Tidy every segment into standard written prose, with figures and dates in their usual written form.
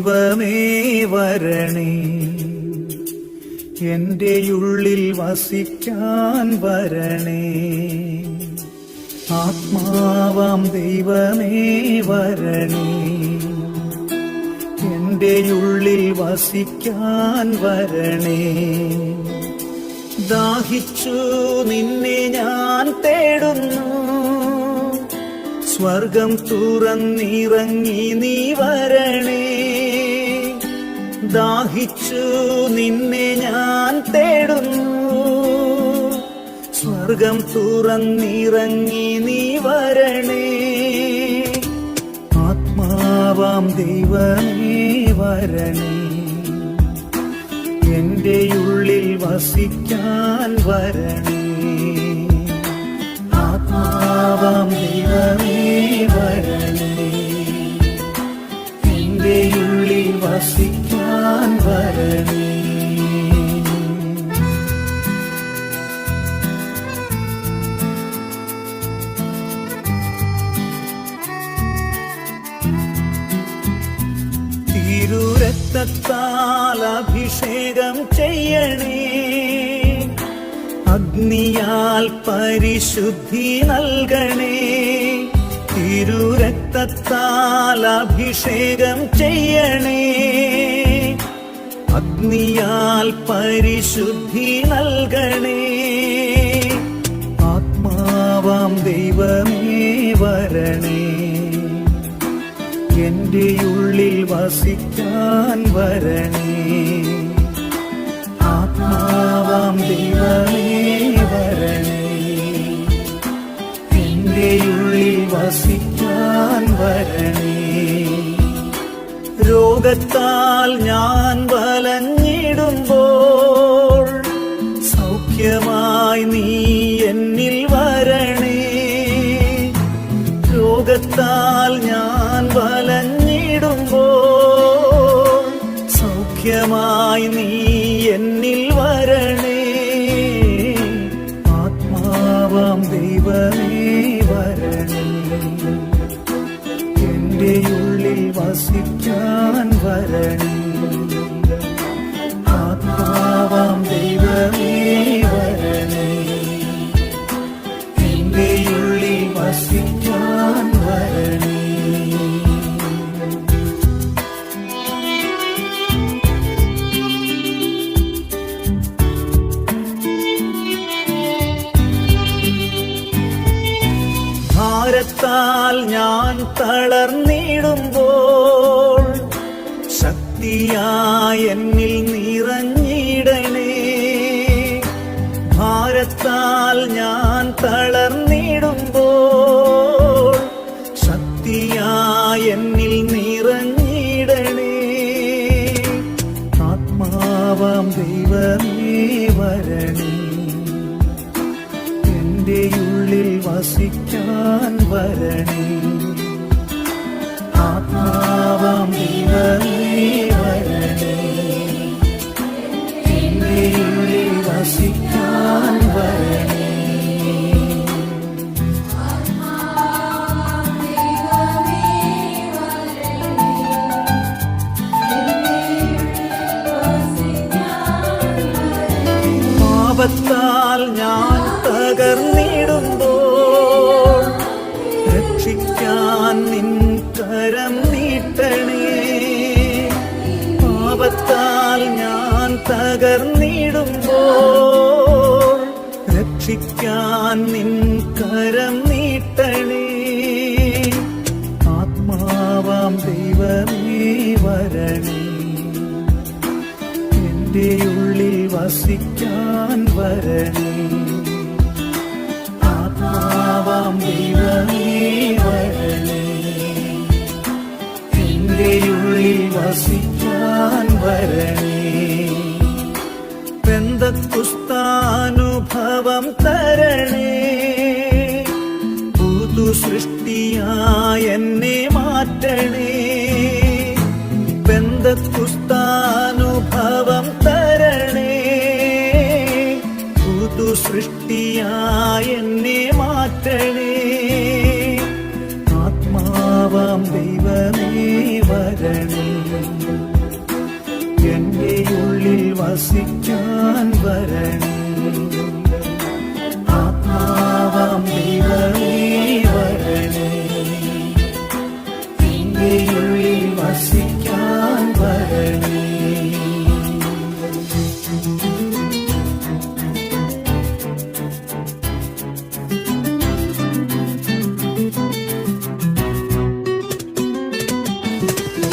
ദൈവമേ വരണേ, എന്റെ ഉള്ളിൽ വസിക്കാൻ വരണേ. ആത്മാവാം ദൈവമേ വരണേ, എന്റെ ഉള്ളിൽ വസിക്കാൻ വരണേ. ദാഹിച്ചു നിന്നെ ഞാൻ തേടുന്നു, സ്വർഗം തുറന്നിറങ്ങി നീ വരണേ. ദാഹിച്ചു നിന്നെ ഞാൻ തേടുന്നു, സ്വർഗം തുറന്നിറങ്ങി നീ വരണേ. ആത്മാവാം ദൈവമേ വരണേ, എന്റെ ഉള്ളിൽ വസിക്കാൻ വരണേ. ആത്മാവാം ദൈവമേ വരണേ, എന്റെ ഉള്ളിൽ വസിക്കാൻ വരണേ. തിരുരക്തത്താൽ അഭിഷേകം ചെയ്യണേ, അഗ്നിയാൽ പരിശുദ്ധി നൽകണേ. തിരുരക്തത്താൽ അഭിഷേകം ചെയ്യണേ, അഗ്നിയാൽ പരിശുദ്ധി നൽകണേ. ആത്മാവാം ദൈവമേ വരണേ, എന്റെ ഉള്ളിൽ വസിക്കാൻ വരണേ. ആത്മാവാം ദൈവമേ വരണേ, എന്റെ ഉള്ളിൽ വസിക്കാൻ വരണേ. രോഗത്താൽ ഞാൻ വലഞ്ഞിടുമ്പോൾ സൗഖ്യമായി നീ എന്നിൽ വരണേ. രോഗത്താൽ ഞാൻ വലഞ്ഞിടുമ്പോൾ സൗഖ്യമായി നീ എന്നിൽ വരണേ. ആത്മാവാം ദൈവമേ വരണേ, എന്റെ ഉള്ളിൽ വസിക്കാൻ വരണേ. ആത്മാവാം ദൈവമേ വരണേ, എന്റെ ഉള്ളിൽ വസിക്കാൻ വരണേ. ഭാരത്താൽ ഞാൻ തളർന്നിടുമ്പോൾ ശക്തിയായി എന്നിൽ നിറഞ്ഞിടണേ. ഭാരത്താൽ ഞാൻ തളർന്നിടുമ്പോൾ ശക്തിയായി എന്നിൽ നിറഞ്ഞിടണേ. ആത്മാവാം ദൈവമേ വരണേ, എന്റെ ഉള്ളിൽ വസിക്കാൻ വരണേ. ആത്മാവാം ദൈവമേ വരണേ, എന്റെ ഉള്ളിൽ വസിക്കാൻ വരണേ. പാപത്താൽ ഞാൻ തകർന്നിടുമ്പോൾ രക്ഷിക്കാൻ നിൻ കരം നീട്ടണേ. പാപത്താൽ ഞാൻ തകർന്നിടുമ്പോൾ രക്ഷിക്കാൻ നിൻ കരം നീട്ടണേ. ആത്മാവാം ദൈവമേ വരണേ, എന്റെ ഉള്ളിൽ വസിക്കാൻ വരണേ. ആത്മാവാം ദൈവമേ വരണേ, എന്റെ ഉള്ളിൽ വസിക്കാൻ വരണേ. പെന്തക്കുസ്താനുഭവം തരണേ, പുതു സൃഷ്ടിയായി എന്നെ മാറ്റണേ. പെന്തക്കുസ്താനുഭവം തരണേ, പുതു സൃഷ്ടിയായി എന്നെ മാറ്റണേ. ആത്മാവാം ദൈവമേ വരണേ, തിരുമുൻപിൽ വസിക്കാൻ വരണേ. ആത്മാവാം ദൈവമേ വരണേ, നിന്റെ ഉള്ളിൽ വസിക്കാൻ വരണേ.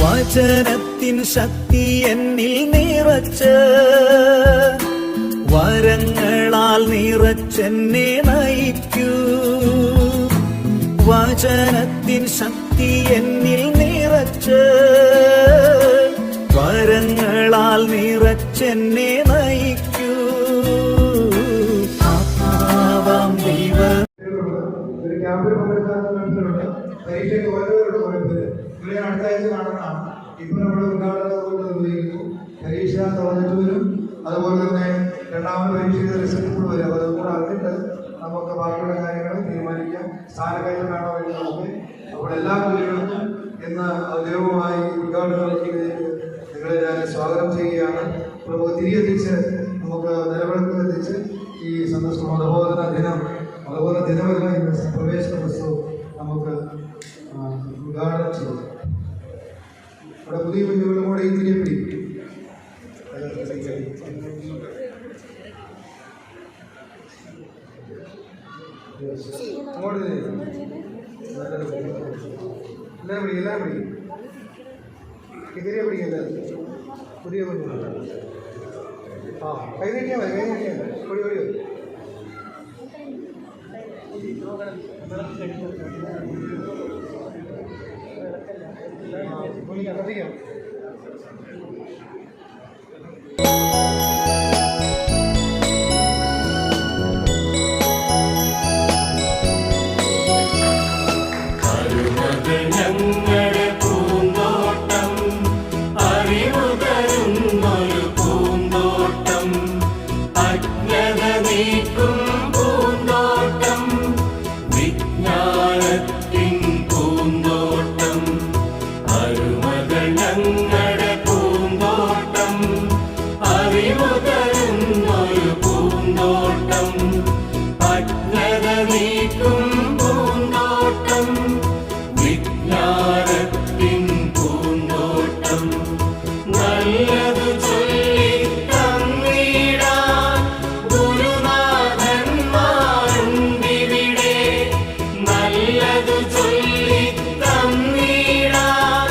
വചനത്തിൻ ശക്തി എന്നിൽ നിറച്ച് വരങ്ങളാൽ നിറച്ചെന്നെ നയിക്കൂ. വചനത്തിൻ ശക്തി എന്നിൽ നിറച്ച് വരങ്ങളാൽ നിറച്ചെന്നെ നയിക്കൂ. ആത്മാവാം ദൈവം ഒരു ക്യാമ്പിൽ പങ്കെടുക്കാറുണ്ട്. പരീക്ഷയ്ക്ക് ഓരോരുടെ കുറെ പേര് ഇവിടെ അടുത്ത ആഴ്ച കാണുന്നതാണ്. ഇപ്പൊ നമ്മുടെ ഉദ്ഘാടനം കൊണ്ട് നിർവഹിക്കുന്നു. പരീക്ഷ തുറന്നിട്ട് വരും. അതുപോലെ തന്നെ രണ്ടാമത് പരീക്ഷയുടെ റിസൾട്ട് കൂടെ വരും. അപ്പോൾ അതുകൂടെ അറിഞ്ഞിട്ട് നമുക്ക് ബാക്കിയുള്ള കാര്യങ്ങൾ തീരുമാനിക്കാം. സ്ഥാനക്കയറ്റം വേണോ എന്ന് നമുക്ക്. അപ്പോൾ എല്ലാ കുട്ടികൾക്കും ഇന്ന് ഔദ്യോഗികമായി ഉദ്ഘാടനം നിങ്ങളെ ഞാൻ സ്വാഗതം ചെയ്യുകയാണ്. അപ്പോൾ നമുക്ക് തിരികെ എത്തിച്ച് നമുക്ക് നിലവിളക്ക് എത്തിച്ച് ഈ സന്തോഷം മതബോധന ദിനം അതുപോലെ ദിനമല്ല ഇന്ന് പ്രവേശന പുസ്തകം നമുക്ക് ഉദ്ഘാടനം ചെയ്തു. അവിടെ പുതിയ കുഞ്ഞുങ്ങളും കൂടെ ഈ തിരികെ പിടിക്കും. അങ്ങോട്ട് എല്ലാം പിടിക്കും. തിരികെ പിടിക്കല്ലേ പുതിയ കുഞ്ഞുങ്ങൾ. ആ കൈ നീട്ടിയാൽ മതി, കൈ നീട്ടിയാൽ മതി. ഒഴി ഒഴി കത്തിക്കാം. ഞങ്ങളുടെ പൂന്തോട്ടം അറിവുതരുന്നൊരു പൂന്തോട്ടം, അജ്ഞത നീക്കും പൂന്തോട്ടം, വിജ്ഞാനത്തിൻ പൂന്തോട്ടം. അരുമകൾ ഞങ്ങളുടെ പൂന്തോട്ടം അറിവുതരുന്നൊരു പൂന്തോട്ടം, അജ്ഞത നീക്കും പൂന്തോട്ടം, വിജ്ഞാനത്തിൻ പൂന്തോട്ടം. നല്ലതു ചൊല്ലി തന്നിടാൻ ഗുരുനാഥന്മാരുണ്ടിവിടെ. നല്ലതു ചൊല്ലി തന്നിടാൻ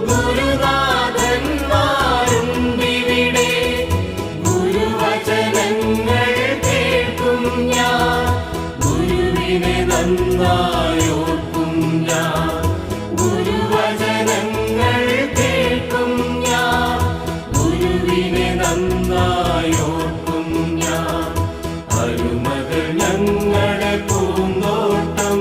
ഗുരുനാഥന്മാരുണ്ടിവിടെ. ഗുരുവചനങ്ങൾ കേൾക്കും ഞാൻ, ഗുരുവിനെ നന്നായോർക്കും ഞാൻ. ഗുരുവചനങ്ങൾ കേൾക്കും ഞാൻ, ഗുരുവിനെ നന്നായോർക്കും ഞാൻ. അരുമകൾ ഞങ്ങളുടെ പൂന്തോട്ടം.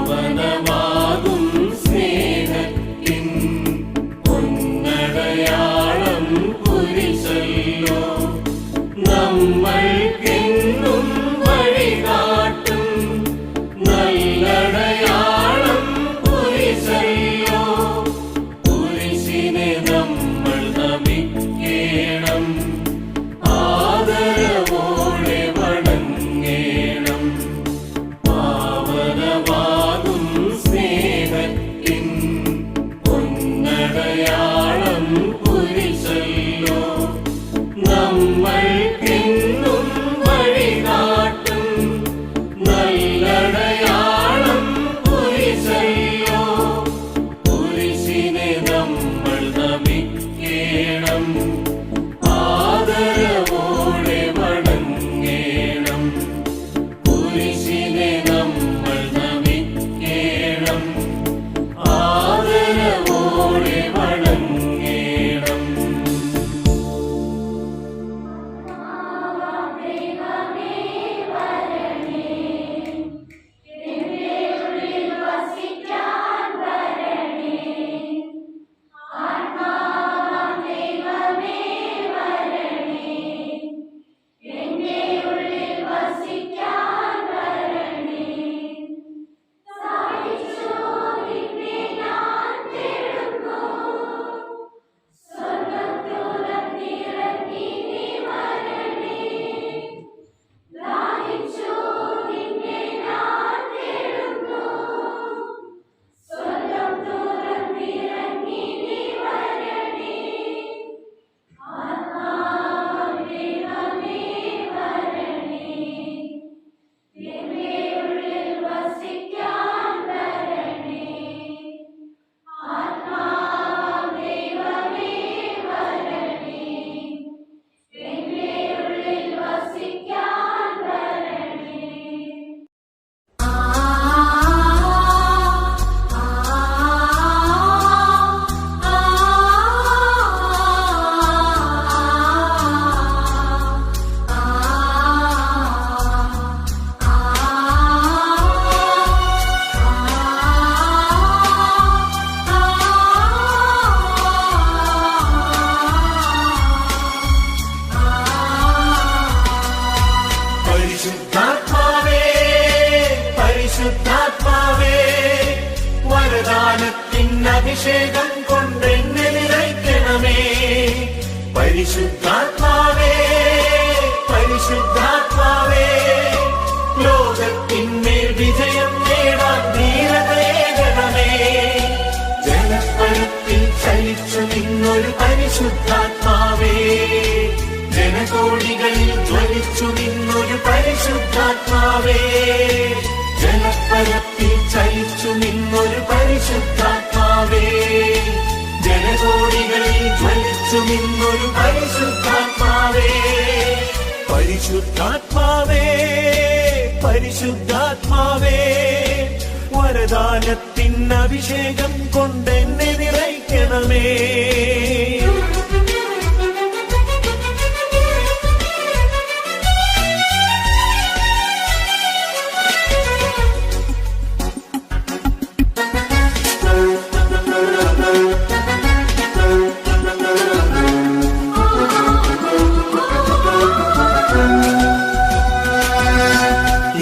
പാവനമാകും സ്നേഹത്തിൻ പൊന്നടയാളം കുരിശല്ലോ, നമ്മൾക്കെന്നും വഴികാട്ടും നല്ലടയാളം കുരിശല്ലോ. കുരിശിനെ നമ്മൾ നമിക്കേണം, ആദരവോടെ വണങ്ങേണം. പാവനമാകും സ്നേഹത്തിൻ പൊന്നടയാളം കുരിശല്ലോ, നമ്മൾക്കെന്നും അഭിഷേകം കൊണ്ടെന്നെ നിറയ്ക്കണമേ. പരിശുദ്ധാത്മാവേ പരിശുദ്ധാത്മാവേ, ലോകത്തിന്മേൽ വിജയം നേടാൻ ധീരതയേകണമേ. ജലപ്പരപ്പിൽ ചലിച്ചു നിന്നൊരു പരിശുദ്ധാത്മാവേ, ജനകോടികളിൽ ജ്വലിച്ചു നിന്നൊരു പരിശുദ്ധാത്മാവേ. ജലപ്പരപ്പിൽ ചലിച്ചു നിന്നൊരു പരിശുദ്ധാത്മാവേ, ജനകോടികളിൽ ജ്വലിച്ചു നിന്നൊരു പരിശുദ്ധാത്മാവേ. പരിശുദ്ധാത്മാവേ പരിശുദ്ധാത്മാവേ, വരദാനത്തിൻ അഭിഷേകം കൊണ്ടെന്നെ നിറയ്ക്കണമേ.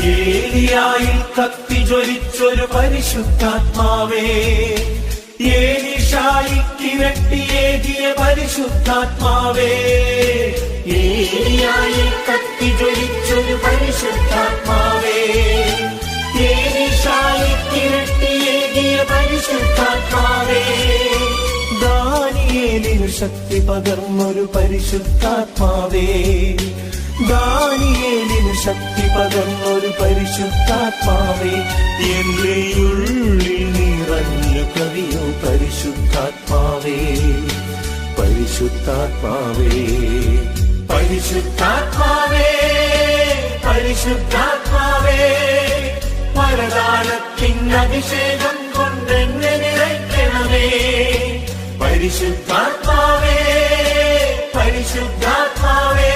ഏലിയായിൽ കത്തിജ്വലിച്ചൊരു പരിശുദ്ധാത്മാവേ, ഏലീശായിക്കിരട്ടിയേകിയ പരിശുദ്ധാത്മാവേ. ഏലിയായിൽ കത്തിജ്വലിച്ചൊരു പരിശുദ്ധാത്മാവേ, ഏലീശായിക്കിരട്ടിയേകിയ പരിശുദ്ധാത്മാവേ. ദാനിയേലിനു ശക്തി പകർന്നൊരു പരിശുദ്ധാത്മാവേ, ദാനിയേലിനു ശക്തി പകർന്നൊരു പരിശുദ്ധാത്മാവേ. എന്റെ ഉള്ളിൽ നിറഞ്ഞു കവിയോ പരിശുദ്ധാത്മാവേ, പരിശുദ്ധാത്മാവേ. പരിശുദ്ധാത്മാവേ പരിശുദ്ധാത്മാവേ, വരദാനത്തിൻ അഭിഷേകം കൊണ്ടെന്നെ നിറയ്ക്കണമേ. പരിശുദ്ധാത്മാവേ പരിശുദ്ധാത്മാവേ,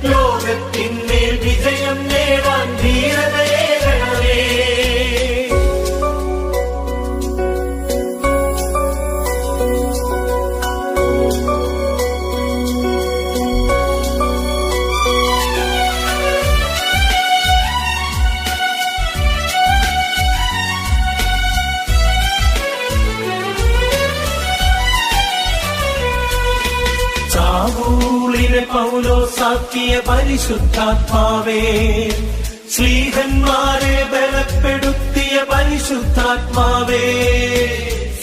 ലോകത്തിന്മേൽ വിജയം നേടാൻ ധീരതയേകണമേ. സാവൂളിനെ പൗലോസാക്കിയ പരിശുദ്ധാത്മാവേ, ശ്ലീഹന്മാരെ ബലപ്പെടുത്തിയ പരിശുദ്ധാത്മാവേ.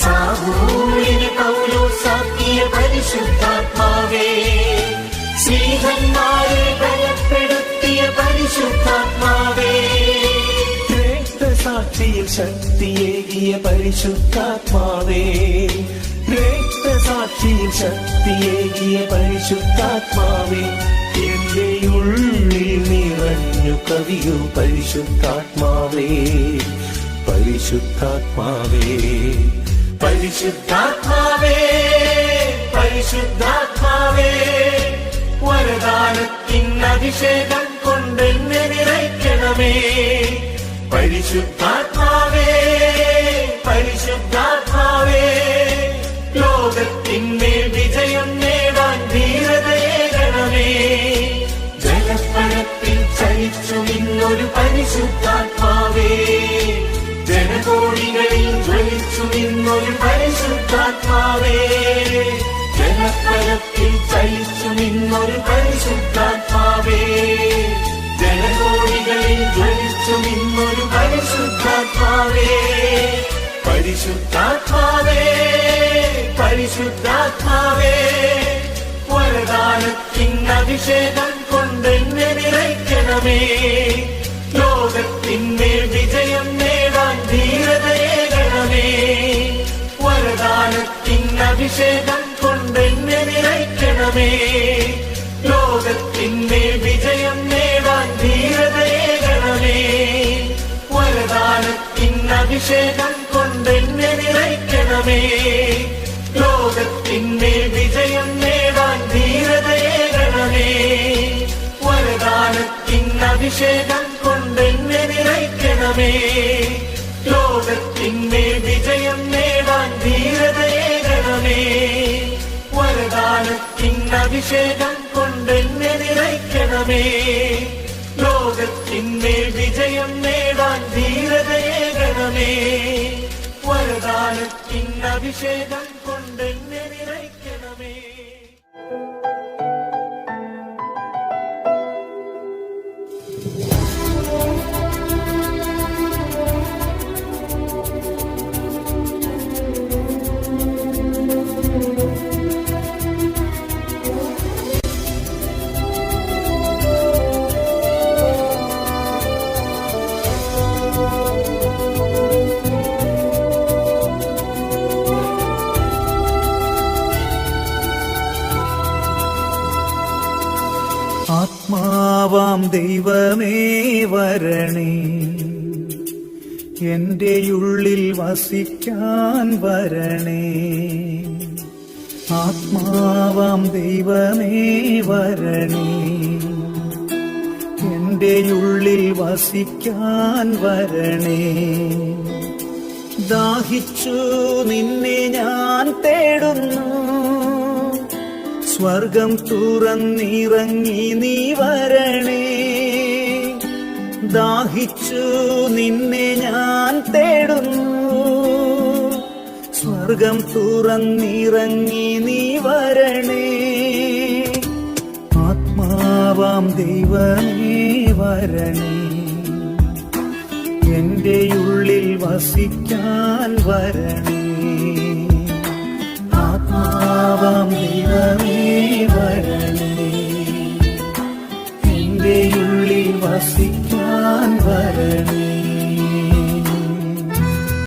സാവൂളിനെ പൗലോസാക്കിയ പരിശുദ്ധാത്മാവേ, ശ്ലീഹന്മാരെ ബലപ്പെടുത്തിയ പരിശുദ്ധാത്മാവേ. രക്തസാക്ഷിയിൽ ശക്തിയേകിയ പരിശുദ്ധാത്മാവേ, രക്തസാക്ഷിയിൽ ശക്തിയേകിയ പരിശുദ്ധാത്മാവേ. എന്റെ ഉള്ളിൽ നിറഞ്ഞു കവിയോ പരിശുദ്ധാത്മാവേ, പരിശുദ്ധാത്മാവേ. പരിശുദ്ധാത്മാവേ പരിശുദ്ധാത്മാവേ, വരദാനത്തിൻ അഭിഷേകം കൊണ്ടെന്നെ നിറയ്ക്കണമേ. പരിശുദ്ധാത്മാവേ പരിശുദ്ധാത്മാവേ, ലോകത്തിന്മേൽ വിജയം നേടാൻ ധീരതയേകണമേ. ജലപ്പരപ്പിൽ ചലിച്ചു നിന്നൊരു പരിശുദ്ധാത്മാവേ, ജനകോടികളിൽ ജ്വലിച്ചു നിന്നൊരു പരിശുദ്ധാത്മാവേ. ജലപ്പരപ്പിൽ ചലിച്ചു നിന്നൊരു പരിശുദ്ധാത്മാവേ, ജനകോടികളിൽ ജ്വലിച്ചു നിന്നൊരു പരിശുദ്ധാത്മാവേ. പരിശുദ്ധാത്മാവേ പരിശുദ്ധാത്മാവേ, വരദാനത്തിൻ അഭിഷേകം കൊണ്ടെന്നെ നിറയ്ക്കണമേ. ലോകത്തിന്മേൽ വിജയം നേടാൻ ധീരതയേകണമേ. വരദാനത്തിൻ അഭിഷേകം കൊണ്ടെന്നെ നിറയ്ക്കണമേ. ലോകത്തിന്മേൽ വിജയം നേടാൻ ധീരതയേകണമേ. വരദാനത്തിൻ അഭിഷേകം കൊണ്ടെന്നെ നിറയ്ക്കണമേ. ലോകത്തിന്മേൽ വിജയം നേടാൻ ധീരതയേകണമേ. വരദാനത്തിൻ അഭിഷേകം കൊണ്ടെന്നെ നിറയ്ക്കണമേ. ലോകത്തിന്മേൽ വിജയം നേടാൻ ധീരതയേകണമേ. വരദാനത്തിൻ അഭിഷേകം കൊണ്ടെന്നെ നിറയ്ക്കണമേ. ലോകത്തിന്മേൽ വിജയം നേടാൻ ധീരതയേകണമേ. വരദാനത്തിൻ നിന്നഭിഷേകം കൊണ്ടെന്നെ നിറയ്ക്കണമേ. ആത്മാവാം ദൈവമേ വരണേ, എന്റെ ഉള്ളിൽ വസിക്കാൻ വരണേ. ആത്മാവാം ദൈവമേ വരണേ, എന്റെ ഉള്ളിൽ വസിക്കാൻ വരണേ. ദാഹിച്ചു നിന്നെ ഞാൻ തേടുന്നു, സ്വർഗം തുറന്നിറങ്ങി നീ വരണേ. ദാഹിച്ചു നിന്നെ ഞാൻ തേടുന്നു, സ്വർഗം തുറന്നിറങ്ങി നീ വരണേ. ആത്മാവാം ദൈവമേ വരണേ, എന്റെ ഉള്ളിൽ വസിക്കാൻ വരണേ. ആത്മാവാം ദൈവമേ വരണേ, എന്റെ ഉള്ളിൽ വസിക്കാൻ